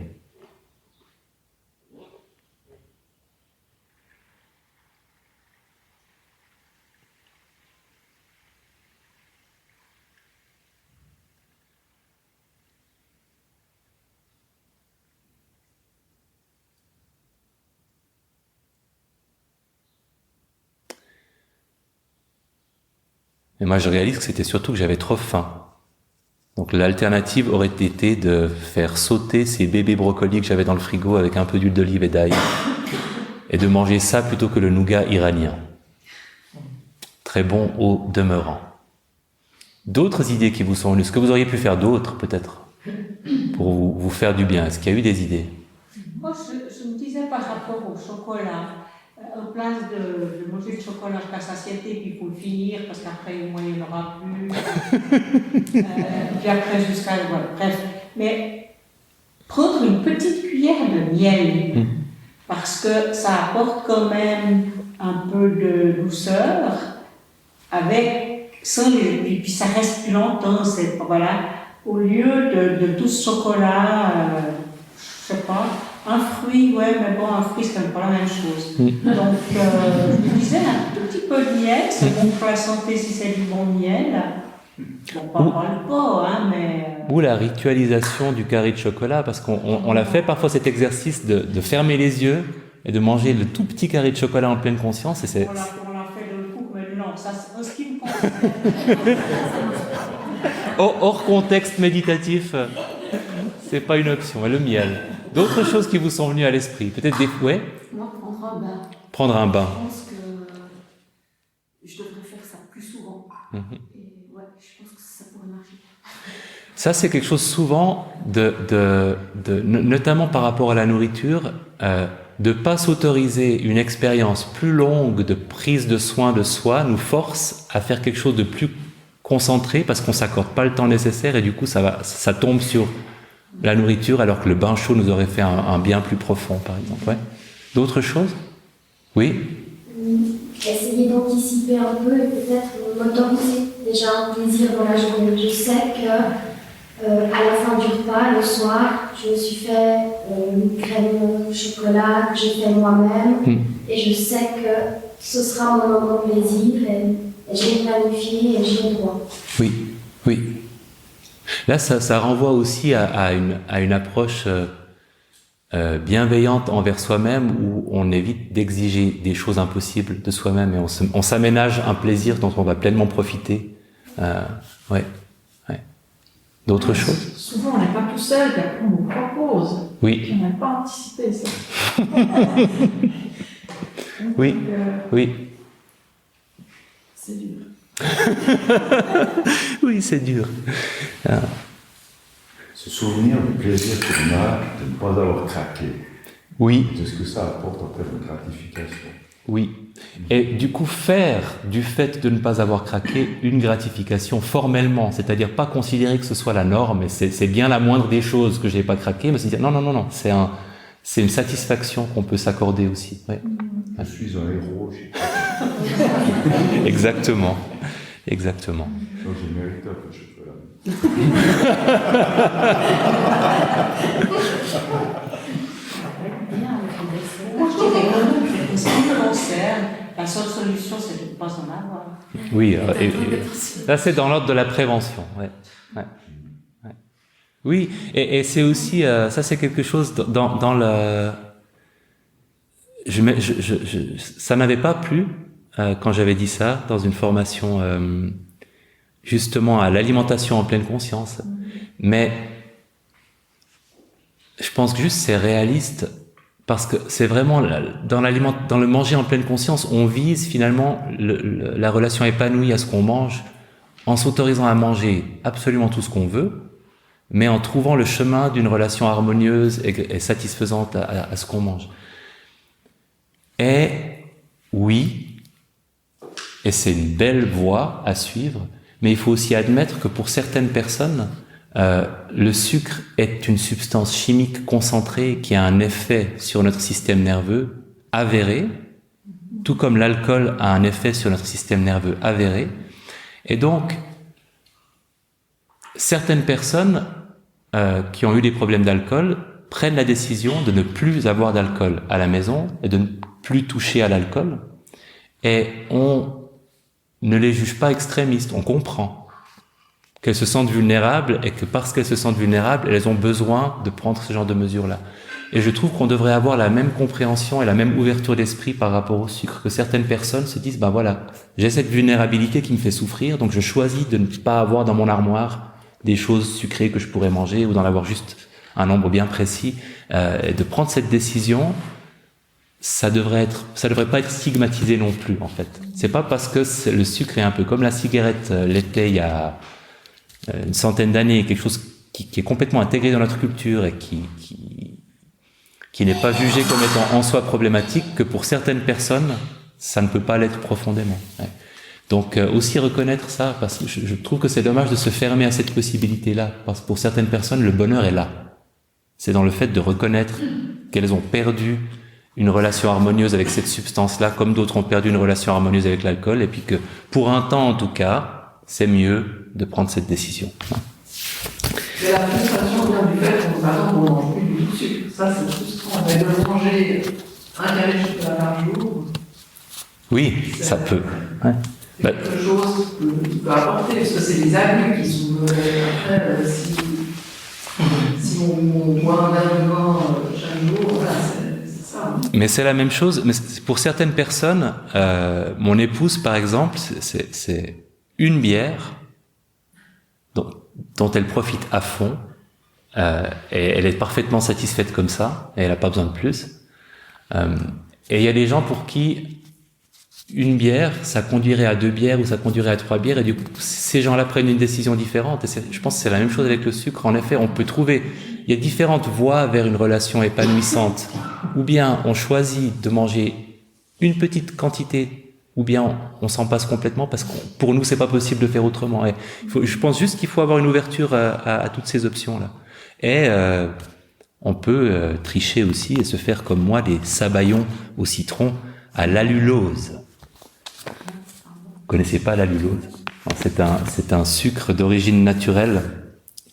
Et moi, je réalise que c'était surtout que j'avais trop faim. Donc l'alternative aurait été de faire sauter ces bébés brocolis que j'avais dans le frigo avec un peu d'huile d'olive et d'ail, et de manger ça plutôt que le nougat iranien. Très bon au demeurant. D'autres idées qui vous sont venues? Ce que vous auriez pu faire d'autre, peut-être, pour vous faire du bien? Est-ce qu'il y a eu des idées? Moi, je me disais par rapport au chocolat, en place de manger le chocolat jusqu'à satiété, puis il faut le finir, parce qu'après, au moins, il n'y en aura plus. Puis après, jusqu'à... Voilà, bref. Mais prendre une petite cuillère de miel, parce que ça apporte quand même un peu de douceur, sans les... Puis ça reste plus longtemps, voilà. Au lieu de tout ce chocolat, je sais pas, un fruit, ouais, mais bon, un fruit, c'est quand même pas la même chose. Donc, je me disais, un tout petit peu de miel, c'est bon pour la santé si c'est du bon miel. Bon, pas le pot, hein, mais... Ou la ritualisation du carré de chocolat, parce qu'on l'a fait parfois cet exercice de fermer les yeux et de manger le tout petit carré de chocolat en pleine conscience. Et on l'a fait de coup, mais non, ça, c'est ce qui me concerne. Hors contexte méditatif, c'est pas une option. Et le miel. D'autres choses qui vous sont venues à l'esprit? Peut-être des fouets? Moi, prendre un bain. Prendre un bain. Je pense que je devrais faire ça plus souvent. Et ouais, je pense que ça pourrait marcher. Ça, c'est quelque chose souvent, notamment par rapport à la nourriture, de pas s'autoriser une expérience plus longue de prise de soin de soi nous force à faire quelque chose de plus concentré parce qu'on s'accorde pas le temps nécessaire et du coup ça tombe sur la nourriture alors que le bain chaud nous aurait fait un bien plus profond, par exemple. Ouais. D'autres choses? Oui? Essayer d'anticiper un peu et peut-être m'autoriser déjà un plaisir dans la journée. Je sais que à la fin du repas, le soir, je me suis fait une crème au chocolat que j'ai fait moi-même et je sais que ce sera mon moment de plaisir et j'ai planifié et j'ai le droit. Oui, oui. Là, ça renvoie aussi à une approche bienveillante envers soi-même où on évite d'exiger des choses impossibles de soi-même et on s'aménage un plaisir dont on va pleinement profiter. Ouais. D'autres choses? Souvent, on n'est pas tout seul, puis après, on nous propose. Oui. On n'a pas anticipé ça. Oui. Donc, oui. C'est dur. Oui, c'est dur. Se souvenir du plaisir qu'on a de ne pas avoir craqué. Oui. De ce que ça apporte en termes de gratification. Oui. Et du coup, faire du fait de ne pas avoir craqué une gratification formellement, c'est-à-dire pas considérer que ce soit la norme, et c'est bien la moindre des choses que j'ai pas craqué, mais se dire non, c'est une satisfaction qu'on peut s'accorder aussi. Ouais. Je suis un héros. Exactement. Donc j'ai mérité un peu de chocolat. Moi, je dirais que ce qui me concerne, la seule solution, c'est de ne pas en avoir. Oui, là c'est dans l'ordre de la prévention. Ouais. Oui, et c'est aussi, ça c'est quelque chose dans le... ça m'avait pas plu quand j'avais dit ça dans une formation justement à l'alimentation en pleine conscience, mais je pense que juste c'est réaliste parce que c'est vraiment dans le manger en pleine conscience, on vise finalement la relation épanouie à ce qu'on mange en s'autorisant à manger absolument tout ce qu'on veut, mais en trouvant le chemin d'une relation harmonieuse et satisfaisante à ce qu'on mange. Et oui, et c'est une belle voie à suivre, Mais il faut aussi admettre que pour certaines personnes, le sucre est une substance chimique concentrée qui a un effet sur notre système nerveux avéré, tout comme l'alcool a un effet sur notre système nerveux avéré. Et donc, certaines personnes qui ont eu des problèmes d'alcool prennent la décision de ne plus avoir d'alcool à la maison et de ne plus toucher à l'alcool. Et on ne les juge pas extrémistes, on comprend qu'elles se sentent vulnérables et que parce qu'elles se sentent vulnérables, elles ont besoin de prendre ce genre de mesures-là. Et je trouve qu'on devrait avoir la même compréhension et la même ouverture d'esprit par rapport au sucre, que certaines personnes se disent, ben voilà, j'ai cette vulnérabilité qui me fait souffrir, donc je choisis de ne pas avoir dans mon armoire des choses sucrées que je pourrais manger ou d'en avoir juste un nombre bien précis, et de prendre cette décision, ça devrait pas être stigmatisé non plus, en fait. C'est pas parce que le sucre est un peu comme la cigarette l'était il y a une centaine d'années, quelque chose qui est complètement intégré dans notre culture et qui n'est pas jugé comme étant en soi problématique, que pour certaines personnes, ça ne peut pas l'être profondément. Ouais. Donc aussi reconnaître ça, parce que je trouve que c'est dommage de se fermer à cette possibilité-là, parce que pour certaines personnes, le bonheur est là. C'est dans le fait de reconnaître qu'elles ont perdu une relation harmonieuse avec cette substance-là, comme d'autres ont perdu une relation harmonieuse avec l'alcool, et puis que, pour un temps en tout cas, c'est mieux de prendre cette décision. Mais la frustration vient du fait qu'on ne mange plus du tout de sucre. Ça, c'est frustrant. Mais de manger un carré de chocolat par jour. Oui, ça peut. Ouais. Quelque chose peut apporter, parce que c'est des abus qui sont. Après, si on boit un verre de vin chaque jour, voilà, c'est ça. Hein. Mais c'est la même chose. Mais pour certaines personnes, mon épouse, par exemple, c'est une bière dont elle profite à fond, et elle est parfaitement satisfaite comme ça, et elle n'a pas besoin de plus. Et il y a des gens pour qui une bière, ça conduirait à 2 bières ou ça conduirait à 3 bières, et du coup, ces gens-là prennent une décision différente. Et je pense que c'est la même chose avec le sucre. En effet, on peut trouver, il y a différentes voies vers une relation épanouissante. Ou bien on choisit de manger une petite quantité, ou bien on s'en passe complètement parce que pour nous c'est pas possible de faire autrement. Et je pense juste qu'il faut avoir une ouverture à toutes ces options-là. Et on peut tricher aussi et se faire comme moi des sabayons au citron à l'allulose. Vous connaissez pas l'allulose? C'est un sucre d'origine naturelle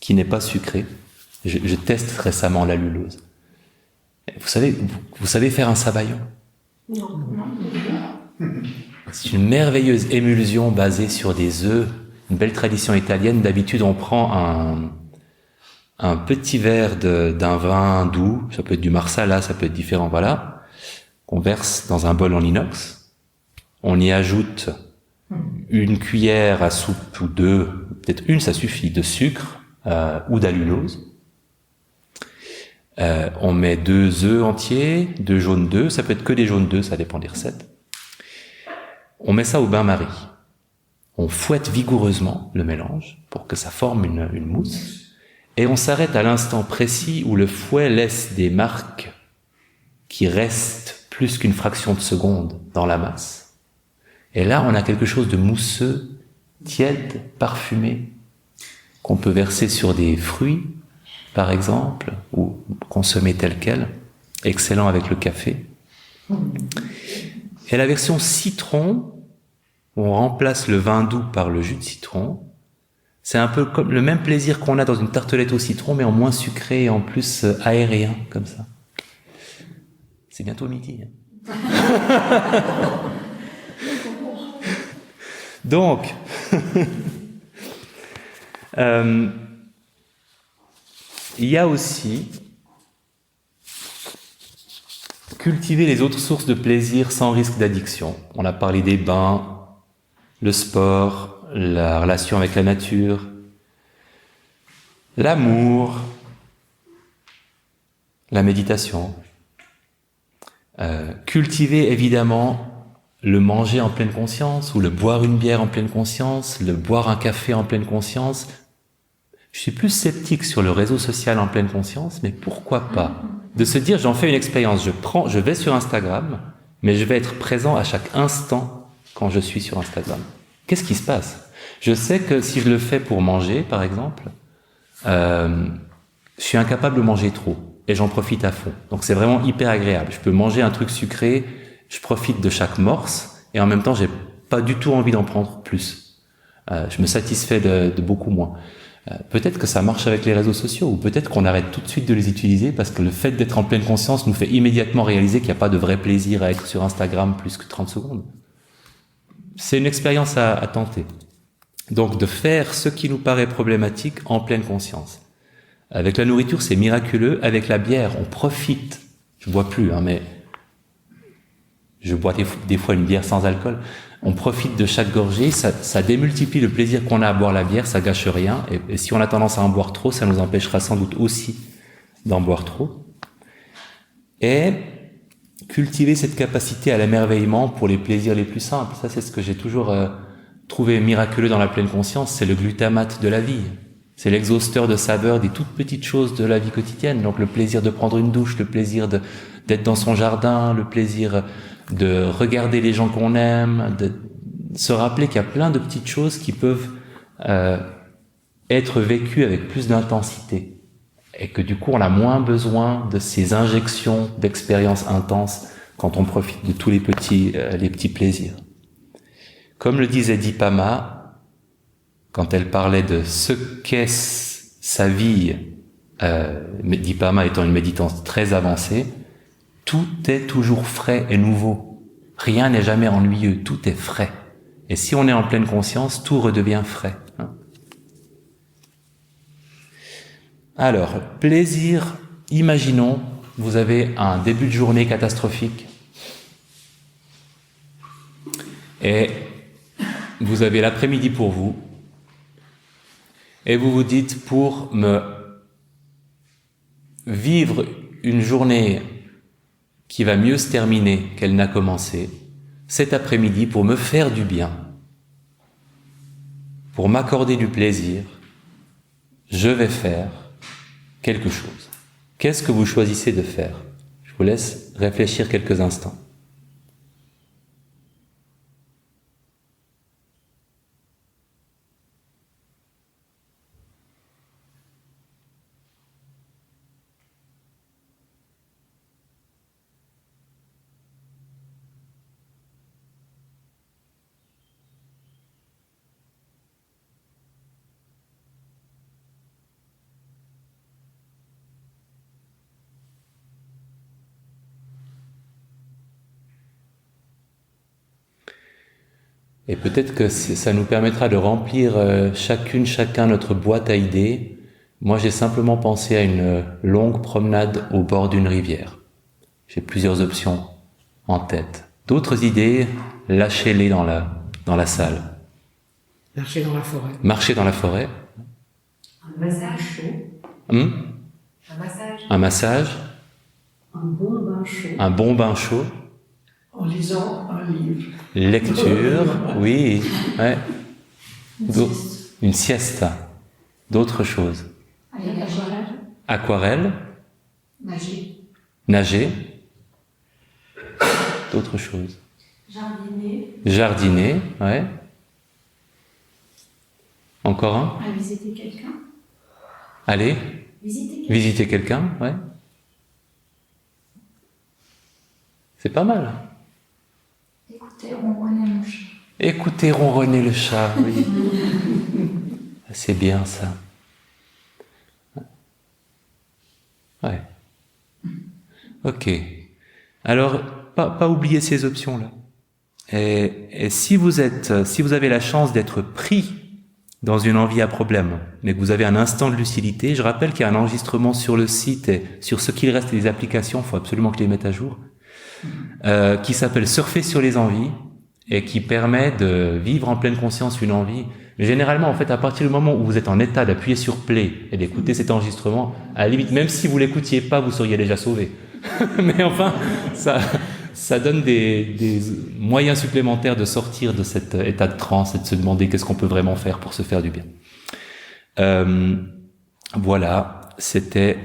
qui n'est pas sucré. Je teste récemment l'allulose. Vous savez faire un sabayon? Non. C'est une merveilleuse émulsion basée sur des œufs, une belle tradition italienne. D'habitude, on prend un petit verre d'un vin doux, ça peut être du Marsala, ça peut être différent, voilà, qu'on verse dans un bol en inox. On y ajoute une cuillère à soupe ou 2, peut-être une, ça suffit, de sucre ou d'allulose. On met 2 œufs entiers, 2 jaunes d'œufs, ça peut être que des jaunes d'œufs, ça dépend des recettes. On met ça au bain-marie. On fouette vigoureusement le mélange pour que ça forme une mousse. Et on s'arrête à l'instant précis où le fouet laisse des marques qui restent plus qu'une fraction de seconde dans la masse. Et là, on a quelque chose de mousseux, tiède, parfumé, qu'on peut verser sur des fruits, par exemple, ou consommer tel quel. Excellent avec le café. Et la version citron, où on remplace le vin doux par le jus de citron, c'est un peu comme le même plaisir qu'on a dans une tartelette au citron, mais en moins sucré et en plus aérien, comme ça. C'est bientôt midi. Hein. Donc, il y a aussi cultiver les autres sources de plaisir sans risque d'addiction. On a parlé des bains, le sport, la relation avec la nature, l'amour, la méditation. Cultiver évidemment le manger en pleine conscience, ou le boire une bière en pleine conscience, le boire un café en pleine conscience. Je suis plus sceptique sur le réseau social en pleine conscience, mais pourquoi pas? De se dire, j'en fais une expérience, je vais sur Instagram, mais je vais être présent à chaque instant quand je suis sur Instagram. Qu'est-ce qui se passe? Je sais que si je le fais pour manger, par exemple, je suis incapable de manger trop et j'en profite à fond. Donc c'est vraiment hyper agréable. Je peux manger un truc sucré, je profite de chaque morse et en même temps j'ai pas du tout envie d'en prendre plus. Je me satisfais de beaucoup moins. Peut-être que ça marche avec les réseaux sociaux ou peut-être qu'on arrête tout de suite de les utiliser parce que le fait d'être en pleine conscience nous fait immédiatement réaliser qu'il n'y a pas de vrai plaisir à être sur Instagram plus que 30 secondes. C'est une expérience à tenter. Donc de faire ce qui nous paraît problématique en pleine conscience. Avec la nourriture, c'est miraculeux. Avec la bière, on profite. Je bois plus, mais je bois des fois une bière sans alcool. On profite de chaque gorgée, ça démultiplie le plaisir qu'on a à boire la bière, ça gâche rien. Et si on a tendance à en boire trop, ça nous empêchera sans doute aussi d'en boire trop. Et cultiver cette capacité à l'émerveillement pour les plaisirs les plus simples. Ça, c'est ce que j'ai toujours trouvé miraculeux dans la pleine conscience, c'est le glutamate de la vie. C'est l'exhausteur de saveurs des toutes petites choses de la vie quotidienne. Donc le plaisir de prendre une douche, le plaisir d'être dans son jardin, le plaisir de regarder les gens qu'on aime, de se rappeler qu'il y a plein de petites choses qui peuvent être vécues avec plus d'intensité. Et que du coup, on a moins besoin de ces injections d'expériences intenses quand on profite de tous les petits plaisirs. Comme le disait Dipama, quand elle parlait de ce qu'est sa vie, Dipama étant une méditante très avancée, tout est toujours frais et nouveau. Rien n'est jamais ennuyeux, tout est frais. Et si on est en pleine conscience, tout redevient frais. Alors, plaisir, imaginons, vous avez un début de journée catastrophique et vous avez l'après-midi pour vous et vous vous dites, pour me vivre une journée qui va mieux se terminer qu'elle n'a commencé, cet après-midi, pour me faire du bien, pour m'accorder du plaisir, je vais faire quelque chose. Qu'est-ce que vous choisissez de faire? Je vous laisse réfléchir quelques instants. Et peut-être que ça nous permettra de remplir chacun notre boîte à idées. Moi, j'ai simplement pensé à une longue promenade au bord d'une rivière. J'ai plusieurs options en tête. D'autres idées, lâchez-les dans la salle. Marcher dans la forêt. Marcher dans la forêt. Un massage chaud. Un massage. Un bon bain chaud. Un bon bain chaud. En lisant un livre. Lecture, oui. Ouais. Une sieste. D'autres choses. Aquarelle. Nager. D'autres choses. Jardiner, ouais. Encore un. Visiter quelqu'un. Allez. Visiter quelqu'un, ouais. C'est pas mal. Écouter ronronner le chat. Écouter ronronner le chat, oui. C'est bien ça. Ouais. Ok. Alors, pas oublier ces options-là. Et si vous avez la chance d'être pris dans une envie à problème, mais que vous avez un instant de lucidité, je rappelle qu'il y a un enregistrement sur le site et sur ce qu'il reste des applications, il faut absolument que je les mette à jour, qui s'appelle Surfer sur les envies et qui permet de vivre en pleine conscience une envie. Mais généralement, en fait, à partir du moment où vous êtes en état d'appuyer sur play et d'écouter cet enregistrement, à la limite, même si vous l'écoutiez pas, vous seriez déjà sauvé. Mais enfin, ça donne des moyens supplémentaires de sortir de cet état de transe et de se demander qu'est-ce qu'on peut vraiment faire pour se faire du bien. Voilà, c'était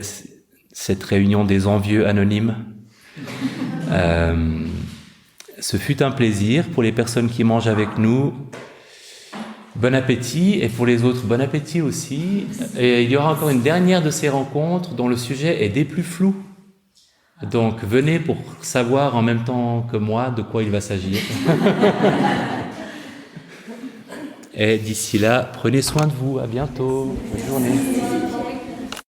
cette réunion des envieux anonymes. Ce fut un plaisir pour les personnes qui mangent avec nous. Bon appétit, et pour les autres, bon appétit aussi. Et il y aura encore une dernière de ces rencontres dont le sujet est des plus flous. Donc venez pour savoir en même temps que moi de quoi il va s'agir. Et d'ici là, prenez soin de vous. À bientôt. Bonne journée.